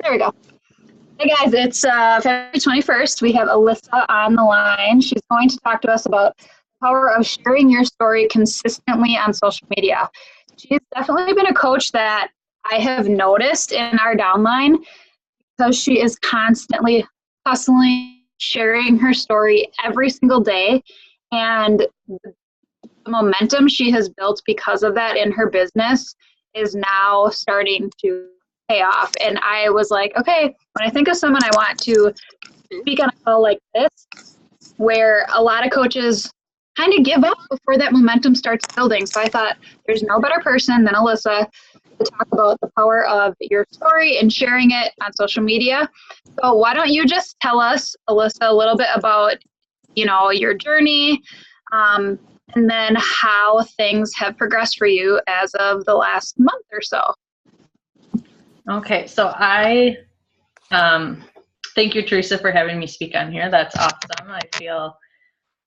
There we go. Hey guys, it's February 21st. We have Alyssa on the line. She's going to talk to us about the power of sharing your story consistently on social media. She's definitely been a coach that I have noticed in our downline because she is constantly hustling, sharing her story every single day. And the momentum she has built because of that in her business is now starting to pay off. And I was like, okay, when I think of someone I want to speak on a call like this, where a lot of coaches kind of give up before that momentum starts building. So I thought there's no better person than Alyssa to talk about the power of your story and sharing it on social media. So why don't you just tell us, Alyssa, a little bit about, your journey, and then how things have progressed for you as of the last month or so. Okay, so I thank you, Teresa, for having me speak on here. That's awesome. I feel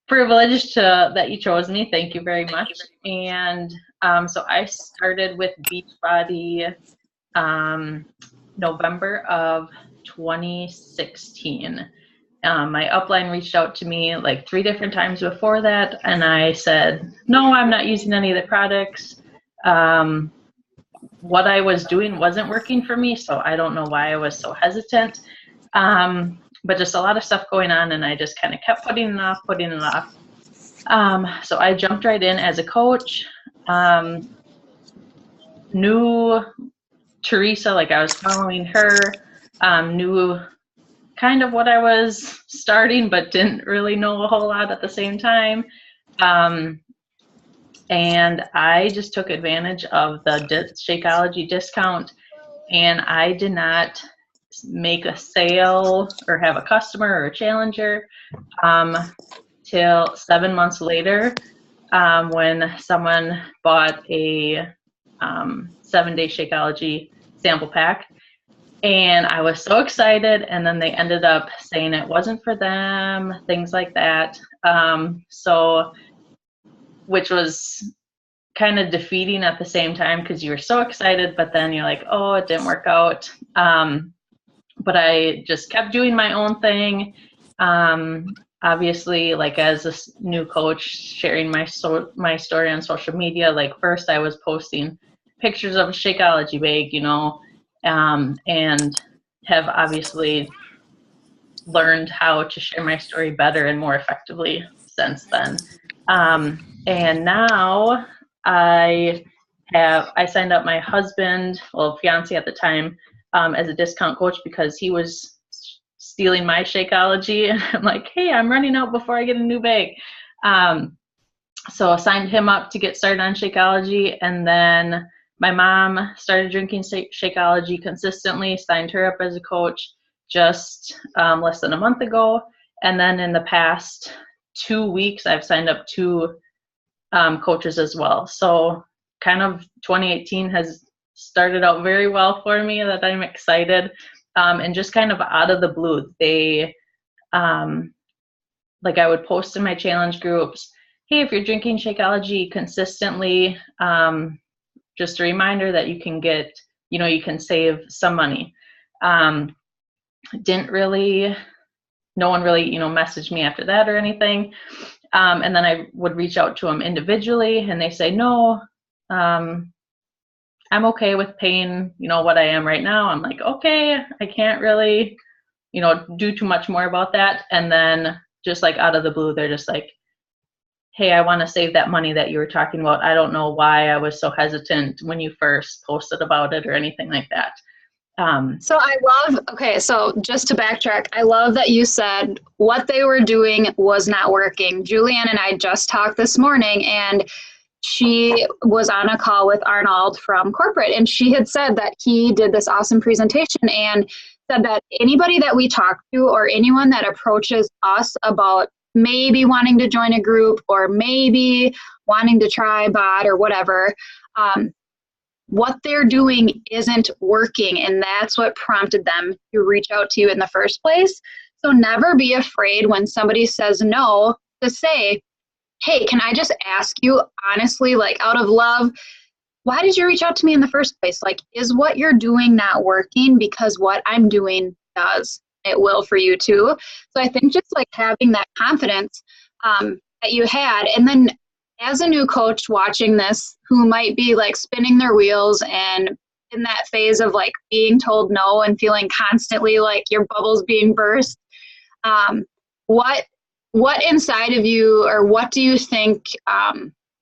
privileged that you chose me. Thank you very much. And so I started with Beachbody November of 2016. My upline reached out to me like 3 different times before that, and I said, no, I'm not using any of the products. What I was doing wasn't working for me, so I don't know why I was so hesitant. But just a lot of stuff going on, and I just kind of kept putting it off. So I jumped right in as a coach. Knew Teresa, like I was following her, knew kind of what I was starting, but didn't really know a whole lot at the same time. And I just took advantage of the Shakeology discount, and I did not make a sale or have a customer or a challenger till 7 months later, when someone bought a 7-day Shakeology sample pack. And I was so excited, and then they ended up saying it wasn't for them, things like that. Which was kind of defeating at the same time, because you were so excited, but then you're like, oh, it didn't work out. But I just kept doing my own thing. Obviously, like as a new coach, sharing my story on social media. Like first I was posting pictures of a Shakeology bag, and have obviously learned how to share my story better and more effectively since then. And now I signed up my husband, well, fiance at the time, as a discount coach because he was stealing my Shakeology. I'm like, hey, I'm running out before I get a new bag. So I signed him up to get started on Shakeology, and then my mom started drinking Shakeology consistently, signed her up as a coach just less than a month ago. And then in the past 2 weeks, I've signed up 2 coaches as well. So kind of 2018 has started out very well for me, that I'm excited. And just kind of out of the blue, they, like I would post in my challenge groups, hey, if you're drinking Shakeology consistently, just a reminder that you can get, you can save some money. No one really, messaged me after that or anything. And then I would reach out to them individually, and they say, no, I'm okay with paying, what I am right now. I'm like, okay, I can't really, do too much more about that. And then just like out of the blue, they're just like, hey, I want to save that money that you were talking about. I don't know why I was so hesitant when you first posted about it or anything like that. So just to backtrack, I love that you said what they were doing was not working. Julianne and I just talked this morning, and she was on a call with Arnold from corporate, and she had said that he did this awesome presentation and said that anybody that we talk to or anyone that approaches us about maybe wanting to join a group or maybe wanting to try BOD or whatever, what they're doing isn't working, and that's what prompted them to reach out to you in the first place. So never be afraid when somebody says no to say, hey, can I just ask you honestly, like out of love, why did you reach out to me in the first place? Like, is what you're doing not working? Because what I'm doing does. It will for you too. So I think just like having that confidence that you had, and then as a new coach watching this, who might be like spinning their wheels and in that phase of like being told no and feeling constantly like your bubbles being burst, what inside of you, or what do you think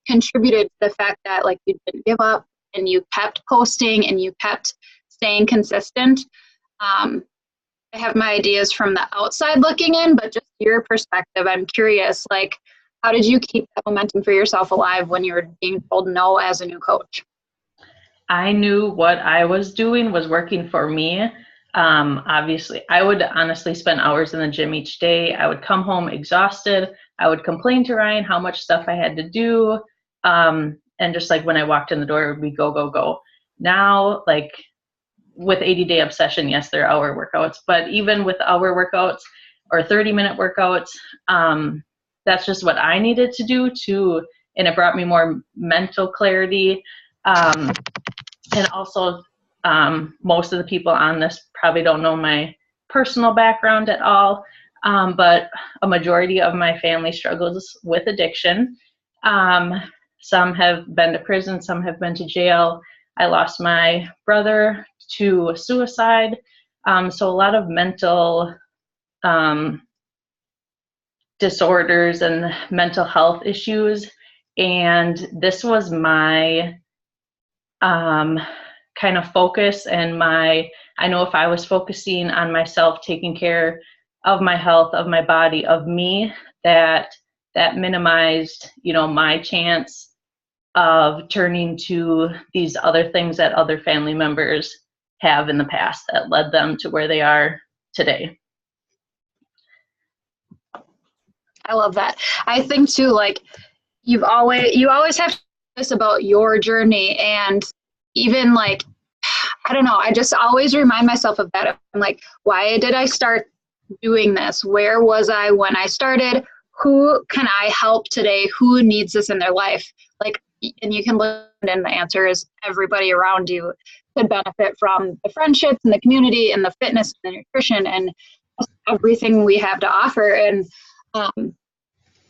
contributed to the fact that like you didn't give up and you kept posting and you kept staying consistent? I have my ideas from the outside looking in, but just your perspective, I'm curious, like, how did you keep that momentum for yourself alive when you were being told no as a new coach? I knew what I was doing was working for me. Obviously, I would honestly spend hours in the gym each day. I would come home exhausted. I would complain to Ryan how much stuff I had to do. And just like when I walked in the door, it would be go, go, go. Now, like, with 80-day obsession, yes, there are hour workouts, but even with hour workouts or 30-minute workouts, that's just what I needed to do to, and it brought me more mental clarity. And also, most of the people on this probably don't know my personal background at all, but a majority of my family struggles with addiction. Some have been to prison, some have been to jail. I lost my brother to suicide. So a lot of mental disorders and mental health issues. And this was my kind of focus, and I know if I was focusing on myself, taking care of my health, of my body, of me, that minimized, my chance of turning to these other things that other family members have in the past that led them to where they are today. I love that. I think too, like, you always have to do this about your journey, and even like, I don't know, I just always remind myself of that. I'm like, why did I start doing this? Where was I when I started? Who can I help today? Who needs this in their life? Like, and you can look, and the answer is everybody around you could benefit from the friendships and the community and the fitness and the nutrition and everything we have to offer. And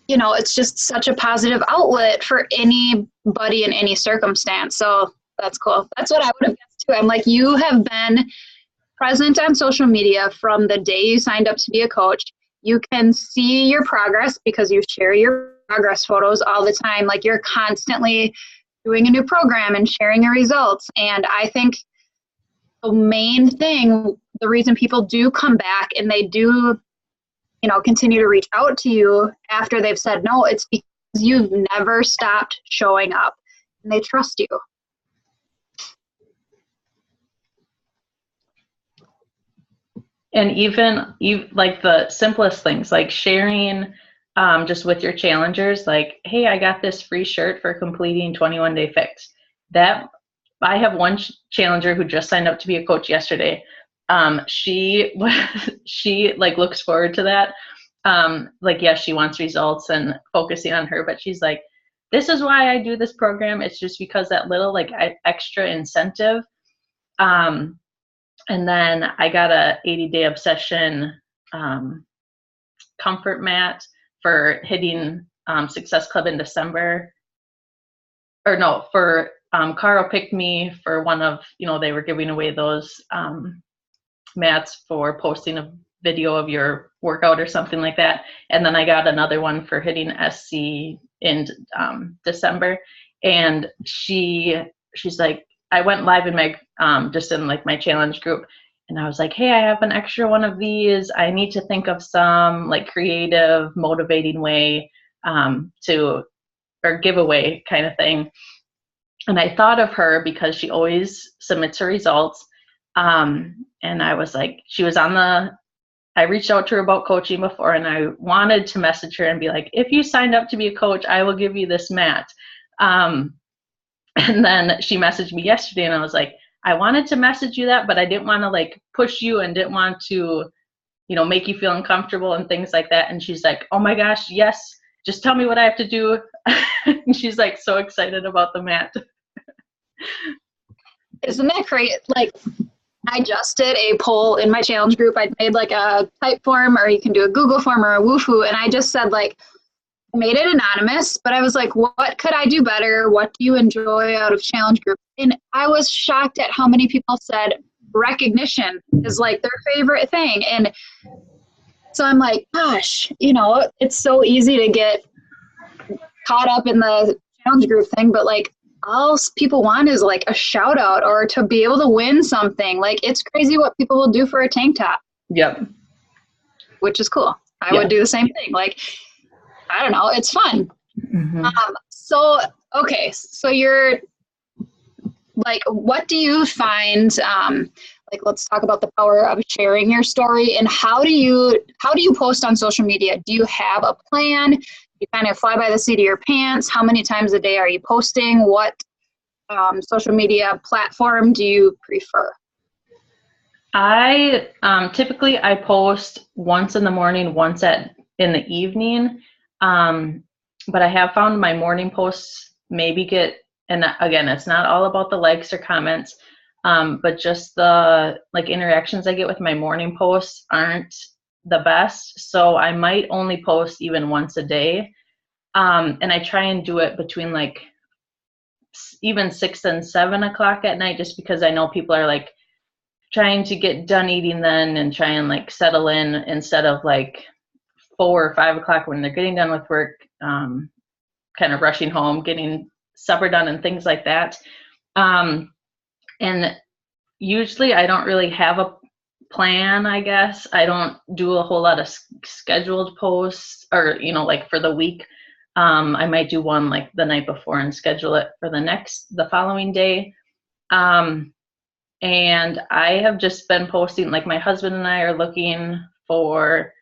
it's just such a positive outlet for anybody in any circumstance. So that's cool. That's what I would have guessed too. I'm like, you have been present on social media from the day you signed up to be a coach. You can see your progress because you share your progress photos all the time. Like, you're constantly doing a new program and sharing your results. And I think the main thing, the reason people do come back and they do, continue to reach out to you after they've said no, it's because you've never stopped showing up and they trust you. And even like the simplest things, like sharing just with your challengers, like, hey, I got this free shirt for completing 21-day fix. That I have one challenger who just signed up to be a coach yesterday. She like looks forward to that. Like, yes, she wants results and focusing on her, but she's like, this is why I do this program. It's just because that little like extra incentive. And then I got a 80-day obsession comfort mat for hitting Success Club in December. Or no, for Carl picked me for one of, they were giving away those mats for posting a video of your workout or something like that. And then I got another one for hitting SC in December. And she's like, I went live in my just in like my challenge group, and I was like, hey, I have an extra one of these. I need to think of some like creative, motivating way or giveaway kind of thing. And I thought of her because she always submits her results. And I was like, I reached out to her about coaching before, and I wanted to message her and be like, if you signed up to be a coach, I will give you this mat. And then she messaged me yesterday, and I was like, I wanted to message you that, but I didn't want to like push you and didn't want to, make you feel uncomfortable and things like that. And she's like, oh my gosh, yes, just tell me what I have to do. And she's like so excited about the mat. Isn't that great? Like, I just did a poll in my challenge group. I made like a type form, or you can do a Google form or a Woohoo. And I just said, like, I made it anonymous, but I was like, what could I do better? What do you enjoy out of challenge group? And I was shocked at how many people said recognition is like their favorite thing. And so I'm like, gosh, you know, it's so easy to get caught up in the challenge group thing, but like all people want is like a shout out or to be able to win something. Like, it's crazy what people will do for a tank top. Yep. Which is cool. I would do the same thing. Like, I don't know, it's fun. Mm-hmm. Okay, so you're like, what do you find, like, let's talk about the power of sharing your story, and how do you post on social media? Do you have a plan? You kind of fly by the seat of your pants? How many times a day are you posting? What social media platform do you prefer? I typically I post once in the morning, once in the evening. But I have found my morning posts maybe get, and again, it's not all about the likes or comments, but just the like interactions I get with my morning posts aren't the best. So I might only post even once a day. And I try and do it between like even 6 and 7 o'clock at night, just because I know people are like trying to get done eating then and try and like settle in, instead of like 4 or 5 o'clock when they're getting done with work, kind of rushing home, getting supper done and things like that. And usually I don't really have a plan, I guess. I don't do a whole lot of scheduled posts, or, you know, like for the week. I might do one like the night before and schedule it for the following day. And I have just been posting, like my husband and I are looking for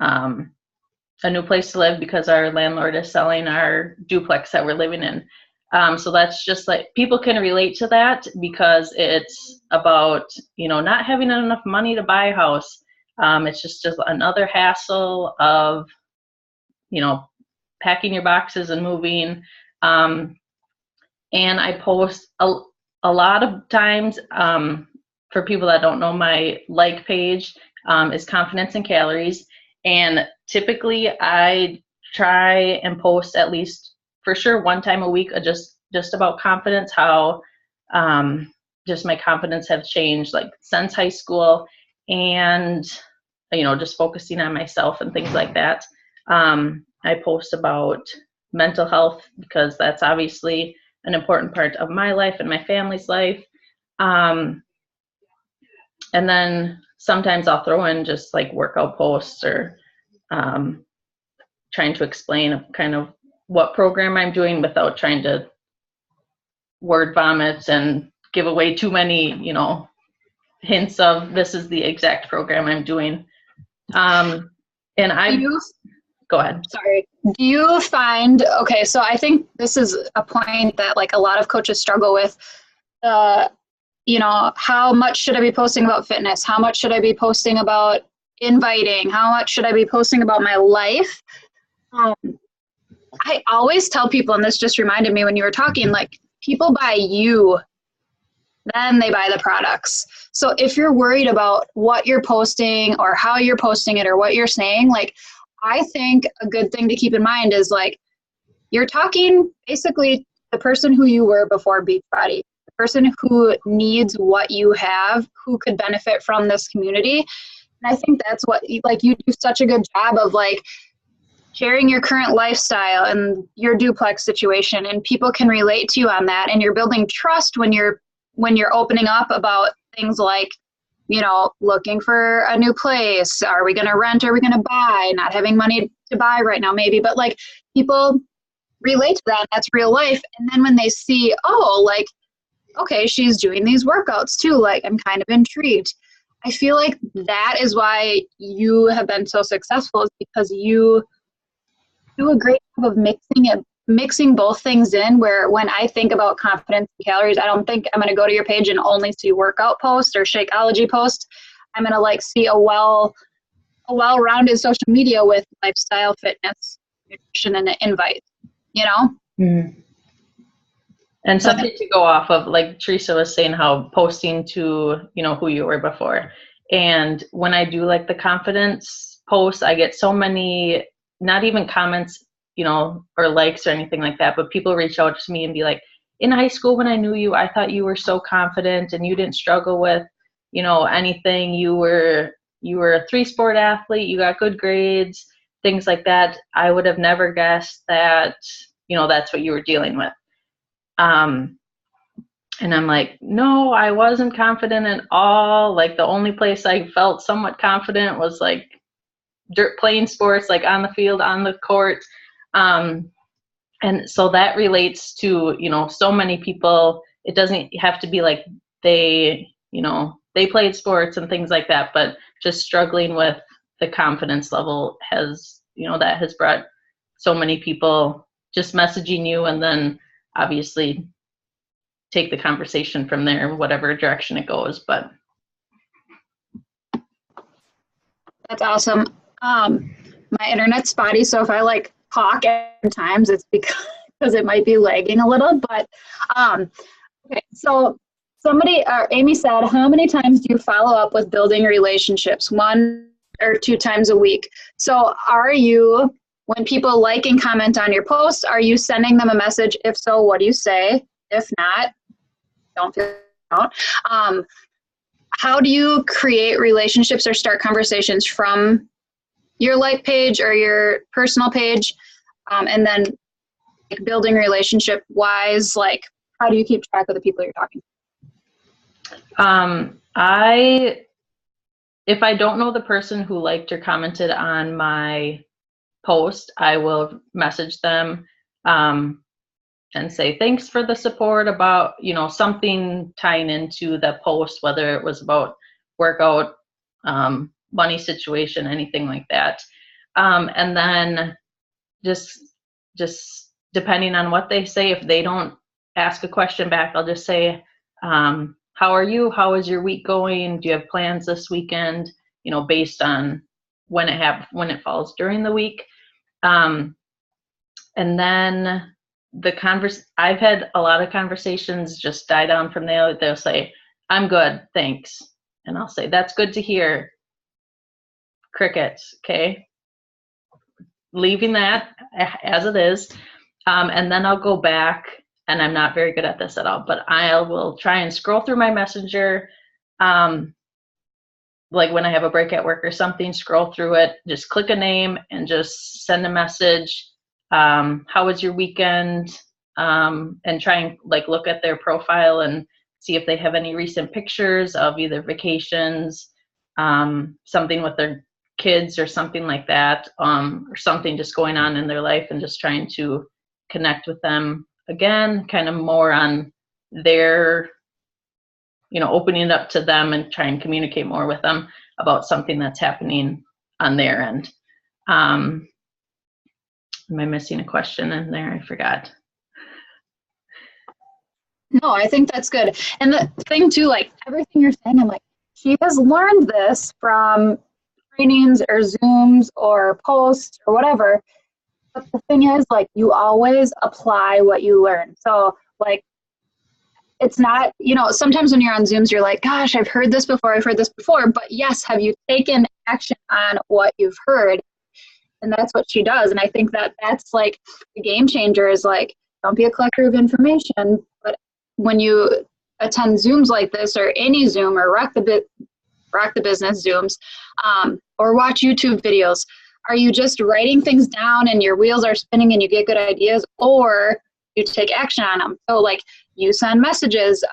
a new place to live because our landlord is selling our duplex that we're living in. So that's just like, people can relate to that because it's about, you know, not having enough money to buy a house. It's just another hassle of, you know, packing your boxes and moving. And I post a lot of times, for people that don't know, my like page is Confidence in Calories. And typically I try and post at least for sure one time a week, just about confidence, how just my confidence have changed like since high school, and, you know, just focusing on myself and things like that. I post about mental health because that's obviously an important part of my life and my family's life. And then sometimes I'll throw in just like workout posts, or trying to explain kind of what program I'm doing without trying to word vomit and give away too many, you know, hints of this is the exact program I'm doing. And go ahead. Sorry. Do you find, okay, so I think this is a point that like a lot of coaches struggle with, you know, how much should I be posting about fitness? How much should I be posting about inviting? How much should I be posting about my life? I always tell people, and this just reminded me when you were talking, like, people buy you, then they buy the products. So if you're worried about what you're posting or how you're posting it or what you're saying, like, I think a good thing to keep in mind is like, you're talking basically the person who you were before Beachbody, the person who needs what you have, who could benefit from this community. And I think that's what, like, you do such a good job of like sharing your current lifestyle and your duplex situation, and people can relate to you on that. And you're building trust when you're opening up about things like, you know, looking for a new place. Are we going to rent? Are we going to buy? Not having money to buy right now, maybe. But like, people relate to that. That's real life. And then when they see, oh, like, okay, she's doing these workouts too, like, I'm kind of intrigued. I feel like that is why you have been so successful, is because you do a great job of mixing both things in, where when I think about Confidence in Calories, I don't think I'm going to go to your page and only see workout posts or Shakeology posts. I'm going to like see a well-rounded social media with lifestyle, fitness, nutrition, and an invite, you know? Mm. And something to go off of, like Teresa was saying, how posting to, who you were before. And when I do like the confidence posts, I get so many, not even comments, or likes or anything like that, but people reach out to me and be like, in high school when I knew you, I thought you were so confident and you didn't struggle with, anything. You were a 3-sport athlete, you got good grades, things like that. I would have never guessed that, that's what you were dealing with. And I'm like, no, I wasn't confident at all. Like the only place I felt somewhat confident was like playing sports, like on the field, on the court. And so that relates to, so many people. It doesn't have to be like they played sports and things like that, but just struggling with the confidence level has, that has brought so many people just messaging you, and then obviously take the conversation from there, whatever direction it goes. But that's awesome. My internet's spotty, so if I like talk at times, it's because it might be lagging a little. But okay, so Amy said, how many times do you follow up with building relationships? 1 or 2 times a week. So are you, when people like and comment on your posts, are you sending them a message? If so, what do you say? If not, don't feel out. How do you create relationships or start conversations from your like page or your personal page? And then like, building relationship wise, like how do you keep track of the people you're talking to? If I don't know the person who liked or commented on my post, I will message them and say thanks for the support about, something tying into the post, whether it was about workout, money situation, anything like that. And then just depending on what they say, if they don't ask a question back, I'll just say, how are you? How is your week going? Do you have plans this weekend? Based on when it falls during the week. And then I've had a lot of conversations just die down from there. They'll say, I'm good, thanks. And I'll say, that's good to hear. Crickets, okay? Leaving that as it is. And then I'll go back, and I'm not very good at this at all, but I will try and scroll through my messenger, like when I have a break at work or something, scroll through it, just click a name and just send a message. How was your weekend? And try and like look at their profile and see if they have any recent pictures of either vacations, something with their kids or something like that, or something just going on in their life, and just trying to connect with them again, kind of more on their, opening it up to them and try and communicate more with them about something that's happening on their end. Am I missing a question in there? I forgot. No, I think that's good. And the thing too, like everything you're saying, I'm like, she has learned this from trainings or Zooms or posts or whatever. But the thing is, like, you always apply what you learn. So, like, it's not, sometimes when you're on Zooms, you're like, gosh, I've heard this before. But yes, have you taken action on what you've heard? And that's what she does. And I think that's like the game changer is like, don't be a collector of information. But when you attend Zooms like this or any Zoom or Rock the Business Zooms, or watch YouTube videos, are you just writing things down and your wheels are spinning and you get good ideas, or you take action on them? So like you send messages,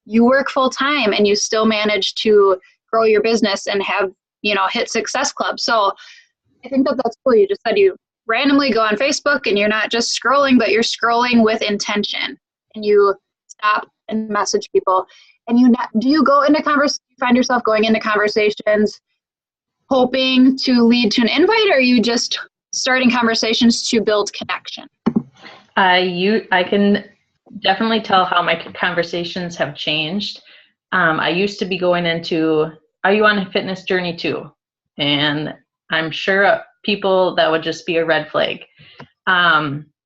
you work full time and you still manage to grow your business and have, hit Success Club. So I think that's cool. You just said you randomly go on Facebook and you're not just scrolling, but you're scrolling with intention, and you stop and message people. And do you go into find yourself going into conversations hoping to lead to an invite, or are you just starting conversations to build connection? I can definitely tell how my conversations have changed. I used to be going into, are you on a fitness journey too? And I'm sure people that would just be a red flag.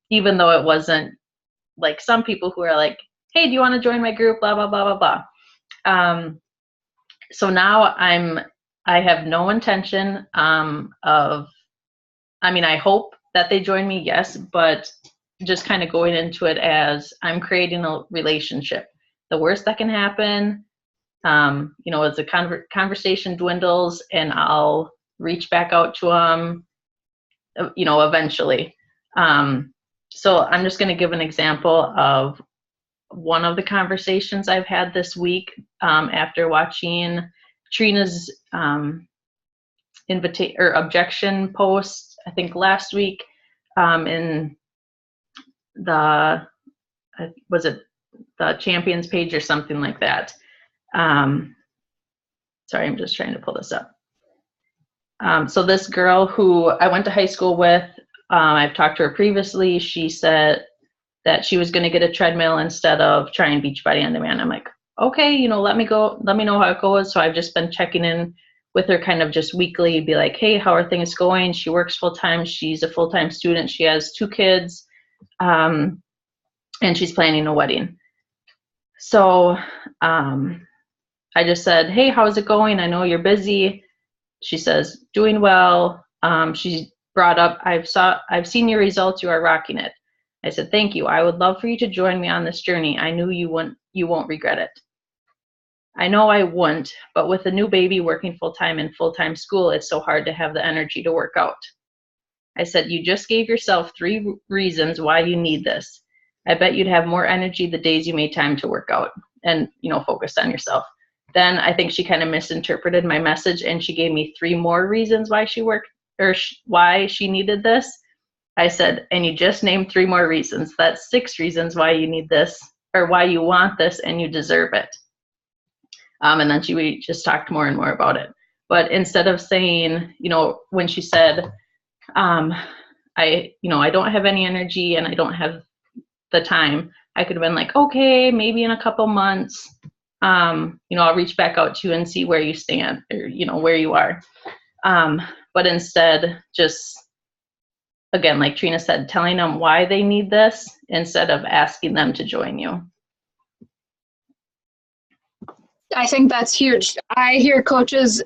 Even though it wasn't like some people who are like, hey, do you want to join my group? Blah, blah, blah, blah, blah. So now I have no intention of, I mean, I hope that they join me, yes, but just kind of going into it as I'm creating a relationship. The worst that can happen, you know, as the conversation dwindles, and I'll reach back out to them, you know, eventually. So I'm just going to give an example of one of the conversations I've had this week after watching Trina's objection post, I think last week, in the, was it the Champions page or something like that. Sorry, I'm just trying to pull this up. So this girl who I went to high school with, I've talked to her previously. She said that she was going to get a treadmill instead of trying Beachbody On Demand. I'm like, okay, you know, let me know how it goes. So I've just been checking in with her kind of just weekly, be like, hey, how are things going? She works full time. She's a full-time student. She has 2 kids, and she's planning a wedding. So I just said, hey, how's it going? I know you're busy. She says, doing well. She brought up, I've seen your results. You are rocking it. I said, thank you. I would love for you to join me on this journey. I knew you won't regret it. I know I wouldn't, but with a new baby working full-time in full-time school, it's so hard to have the energy to work out. I said, you just gave yourself 3 reasons why you need this. I bet you'd have more energy the days you made time to work out and, you know, focused on yourself. Then I think she kind of misinterpreted my message, and she gave me 3 more reasons why why she needed this. I said, and you just named 3 more reasons. That's 6 reasons why you need this, or why you want this, and you deserve it. And then we just talked more and more about it. But instead of saying, you know, when she said, I don't have any energy and I don't have the time, I could have been like, okay, maybe in a couple months, you know, I'll reach back out to you and see where you stand, or, you know, where you are. But instead, just, again, like Trina said, telling them why they need this instead of asking them to join you. I think that's huge. I hear coaches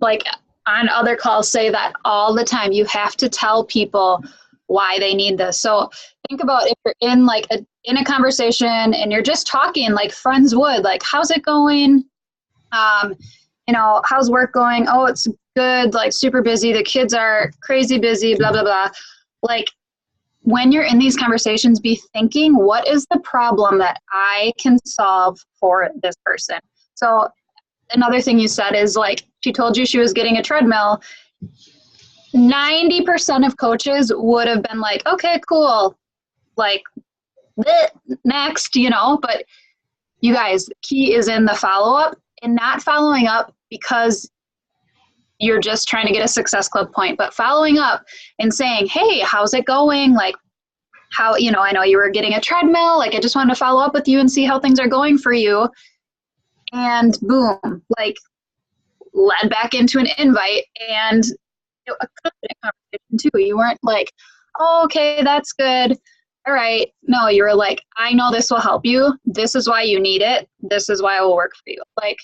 like on other calls say that all the time. You have to tell people why they need this. So think about if you're in like in a conversation and you're just talking like friends would, like, how's it going? You know, how's work going? Oh, it's good, like super busy. The kids are crazy busy, blah, blah, blah. Like, when you're in these conversations, be thinking, what is the problem that I can solve for this person? So another thing you said is, like, she told you she was getting a treadmill. 90% of coaches would have been like, okay, cool, like, next, you know. But you guys, the key is in the follow-up, and not following up because you're just trying to get a Success Club point, but following up and saying, hey, how's it going? Like, how, you know, I know you were getting a treadmill. Like, I just wanted to follow up with you and see how things are going for you. And boom, like, led back into an invite and a confident conversation too. You weren't like, oh, okay, that's good. All right. No, you were like, I know this will help you. This is why you need it. This is why it will work for you. Like,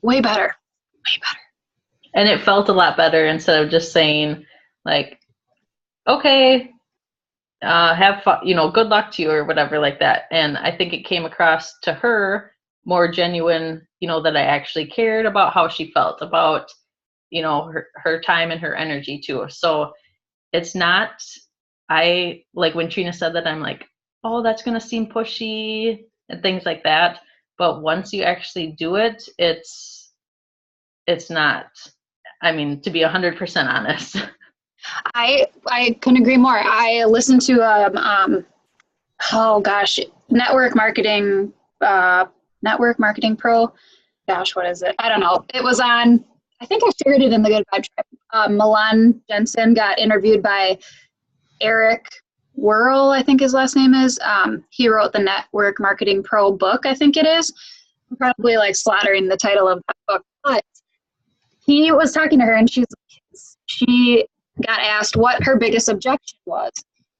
way better, way better. And it felt a lot better instead of just saying, like, okay, have fun, you know, good luck to you, or whatever like that. And I think it came across to her more genuine, you know, that I actually cared about how she felt about, you know, her time and her energy too. So it's not, I, like when Trina said that, I'm like, oh, that's going to seem pushy and things like that. But once you actually do it, it's not, I mean, to be 100% honest. I couldn't agree more. I listened to Network Marketing Pro. Gosh, what is it? I don't know. It was on, I think I shared it in the Good Vibe Tribe. Milan Jensen got interviewed by Eric Worrell, I think his last name is. He wrote the Network Marketing Pro book, I think it is. I'm probably like slaughtering the title of that book, but he was talking to her, and she got asked what her biggest objection was.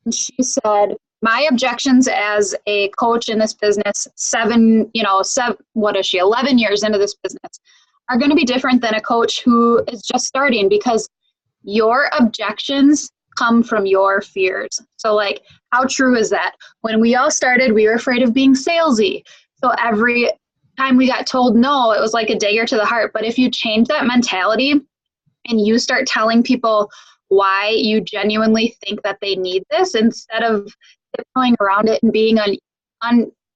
And she said, my objections as a coach in this business, 11 years into this business, are going to be different than a coach who is just starting, because your objections come from your fears. So like, how true is that? When we all started, we were afraid of being salesy. So every time we got told no, it was like a dagger to the heart. But if you change that mentality and you start telling people why you genuinely think that they need this, instead of tiptoeing around it and being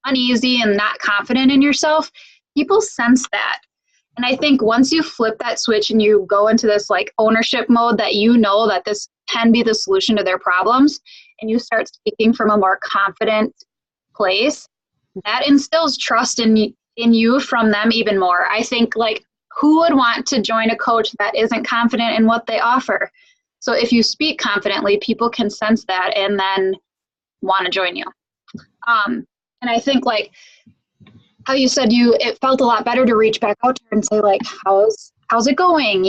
uneasy and not confident in yourself, people sense that. And I think once you flip that switch and you go into this like ownership mode, that you know that this can be the solution to their problems, and you start speaking from a more confident place, that instills trust in you from them even more. I think, like, who would want to join a coach that isn't confident in what they offer? So if you speak confidently, people can sense that and then want to join you. And I think, like how you said, it felt a lot better to reach back out to her and say, like, how's it going?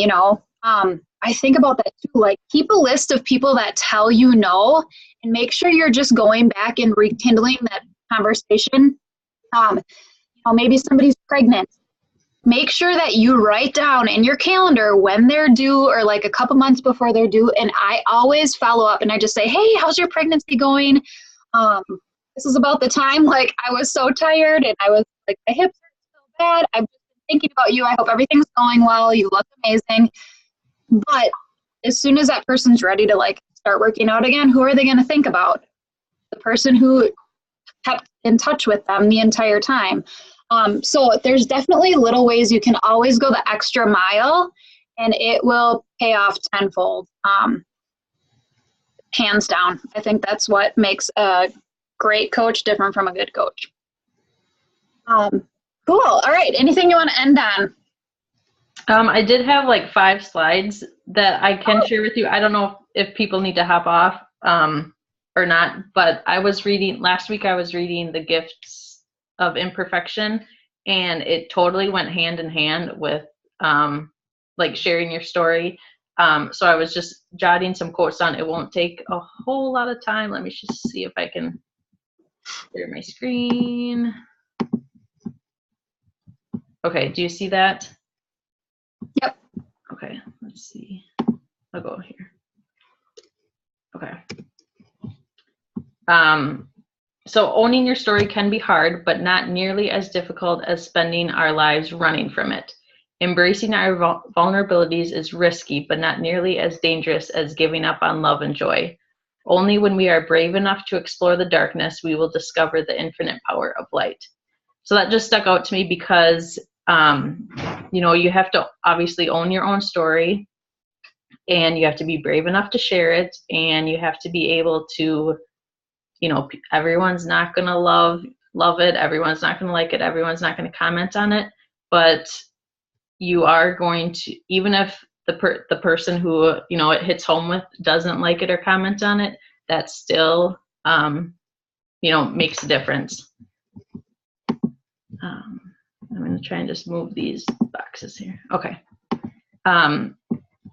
I think about that too. Like, keep a list of people that tell you no, and make sure you're just going back and rekindling that conversation. Maybe somebody's pregnant. Make sure that you write down in your calendar when they're due, or like a couple months before they're due. And I always follow up and I just say, hey, how's your pregnancy going? This is about the time, like, I was so tired and I was like, my hips are so bad. I've just been thinking about you. I hope everything's going well. You look amazing. But as soon as that person's ready to like start working out again, who are they going to think about? The person who kept in touch with them the entire time. So there's definitely little ways you can always go the extra mile, and it will pay off tenfold. Hands down. I think that's what makes a great coach different from a good coach. Cool. All right. Anything you want to end on? I did have like 5 slides that I can share with you. I don't know if people need to hop off or not, but last week I was reading The Gifts of Imperfection, and it totally went hand in hand with like sharing your story. So I was just jotting some quotes down. It won't take a whole lot of time. Let me just see if I can clear my screen. Okay, do you see that? Yep. Okay, let's see. I'll go here. Okay. So owning your story can be hard, but not nearly as difficult as spending our lives running from it. Embracing our vulnerabilities is risky, but not nearly as dangerous as giving up on love and joy. Only when we are brave enough to explore the darkness, we will discover the infinite power of light. So that just stuck out to me because, you have to obviously own your own story, and you have to be brave enough to share it, and you have to be able to, everyone's not going to love it. Everyone's not going to like it. Everyone's not going to comment on it, but you are going to, even if the person who, it hits home with doesn't like it or comment on it, that still, makes a difference. I'm going to try and just move these boxes here. Okay. And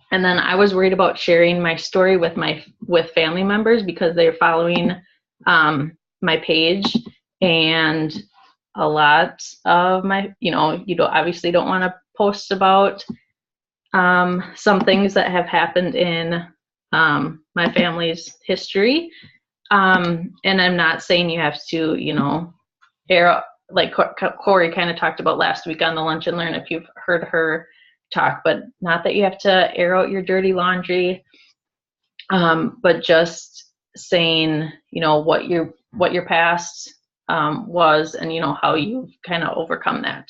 then I was worried about sharing my story with family members because they're following my page, and a lot of my, you obviously don't want to post about some things that have happened in my family's history. And I'm not saying you have to, air, like Corey kind of talked about last week on the Lunch and Learn, if you've heard her talk, but not that you have to air out your dirty laundry, but just saying, what your past was, and how you've kind of overcome that.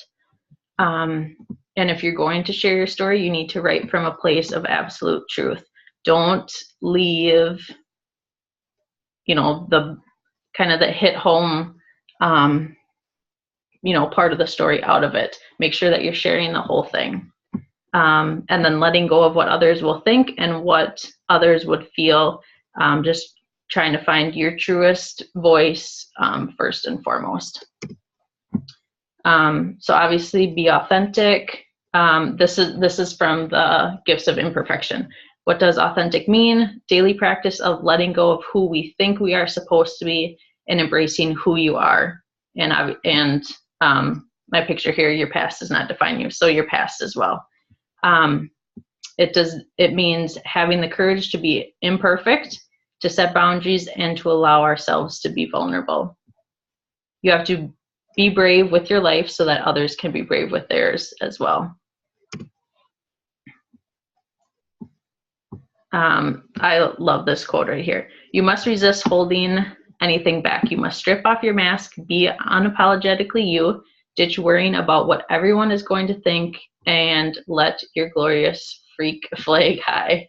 And if you're going to share your story, you need to write from a place of absolute truth. Don't leave, the kind of the hit home, part of the story out of it. Make sure that you're sharing the whole thing. And then letting go of what others will think and what others would feel. Just trying to find your truest voice first and foremost. So obviously be authentic. This is from The Gifts of Imperfection. What does authentic mean? Daily practice of letting go of who we think we are supposed to be and embracing who you are. And my picture here, your past does not define you, so your past as well. It means having the courage to be imperfect, to set boundaries, and to allow ourselves to be vulnerable. You have to be brave with your life so that others can be brave with theirs as well. I love this quote right here. You must resist holding anything back. You must strip off your mask, be unapologetically you, ditch worrying about what everyone is going to think, and let your glorious freak flag high.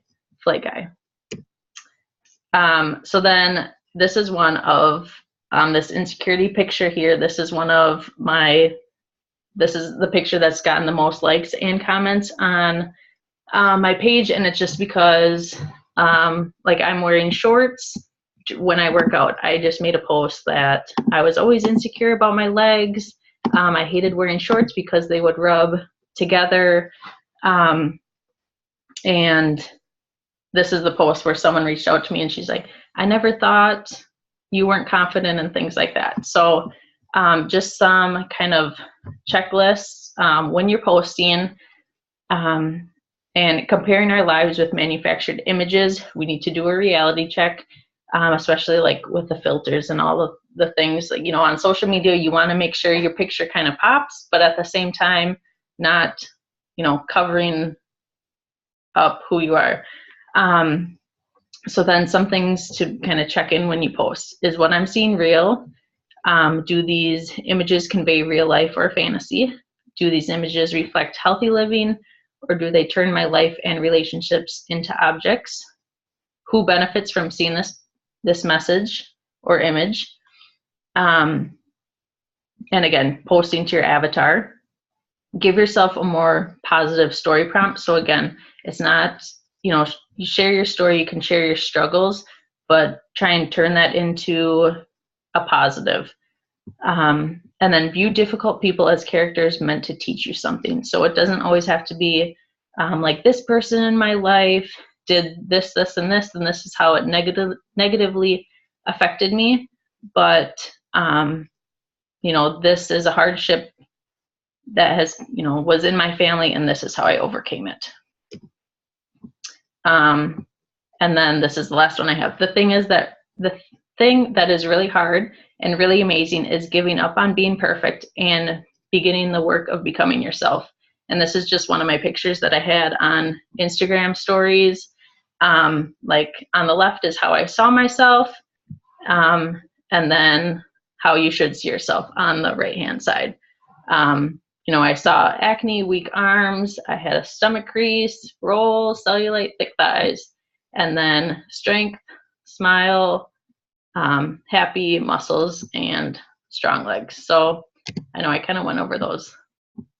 So then this is one of this insecurity picture here. This is the picture that's gotten the most likes and comments on my page, and it's just because like I'm wearing shorts when I work out. I just made a post that I was always insecure about my legs. I hated wearing shorts because they would rub together. And this is the post where someone reached out to me and she's like, I never thought you weren't confident and things like that. So just some kind of checklists when you're posting and comparing our lives with manufactured images. We need to do a reality check, especially like with the filters and all of the things. Like, you know, on social media, you want to make sure your picture kind of pops, but at the same time, not, you know, covering up who you are. So then some things to kind of check in when you post is what I'm seeing real. Do these images convey real life or fantasy? Do these images reflect healthy living, or do they turn my life and relationships into objects? Who benefits from seeing this message or image? And again, posting to your avatar. Give yourself a more positive story prompt. So again, it's not, you know, you share your story, you can share your struggles, but try and turn that into a positive. And then view difficult people as characters meant to teach you something. So it doesn't always have to be like this person in my life did this, this, and this is how it negatively affected me. But, you know, this is a hardship that has, you know, was in my family, and this is how I overcame it. And then this is the last one I have. The thing is that the thing that is really hard and really amazing is giving up on being perfect and beginning the work of becoming yourself. And this is just one of my pictures that I had on Instagram stories. Like on the left is how I saw myself, and then how you should see yourself on the right-hand side. You know, I saw acne, weak arms, I had a stomach crease, roll, cellulite, thick thighs, and then strength, smile, happy, muscles, and strong legs. So I know I kind of went over those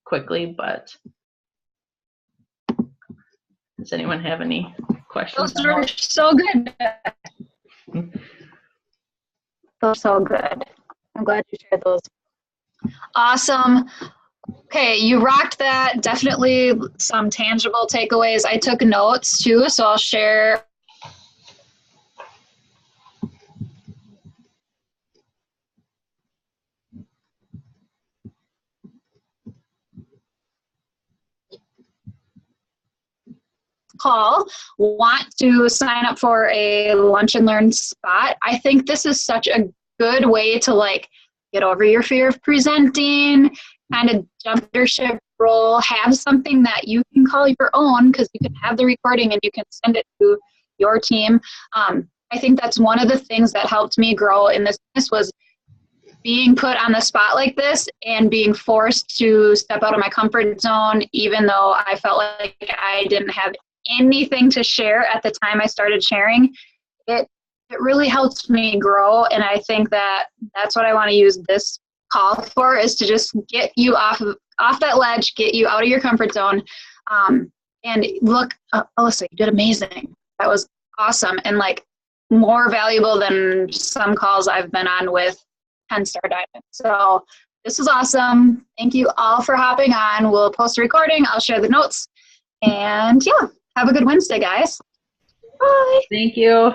quickly, but does anyone have any questions? Those were so good. Those so good. I'm glad you shared those. Awesome. Okay, you rocked that. Definitely some tangible takeaways. I took notes too, so I'll share. Call, want to sign up for a lunch and learn spot. I think this is such a good way to like get over your fear of presenting, kind of jump leadership role, have something that you can call your own, because you can have the recording and you can send it to your team. I think that's one of the things that helped me grow in this was being put on the spot like this and being forced to step out of my comfort zone, even though I felt like I didn't have anything to share at the time I started sharing. It really helped me grow, and I think that that's what I want to use this call for, is to just get you off that ledge, get you out of your comfort zone. And look, Alyssa, you did amazing. That was awesome, and like more valuable than some calls I've been on with 10-star diamond. So this was awesome. Thank you all for hopping on. We'll post a recording. I'll share the notes. And yeah, have a good Wednesday, guys. Bye. Thank you.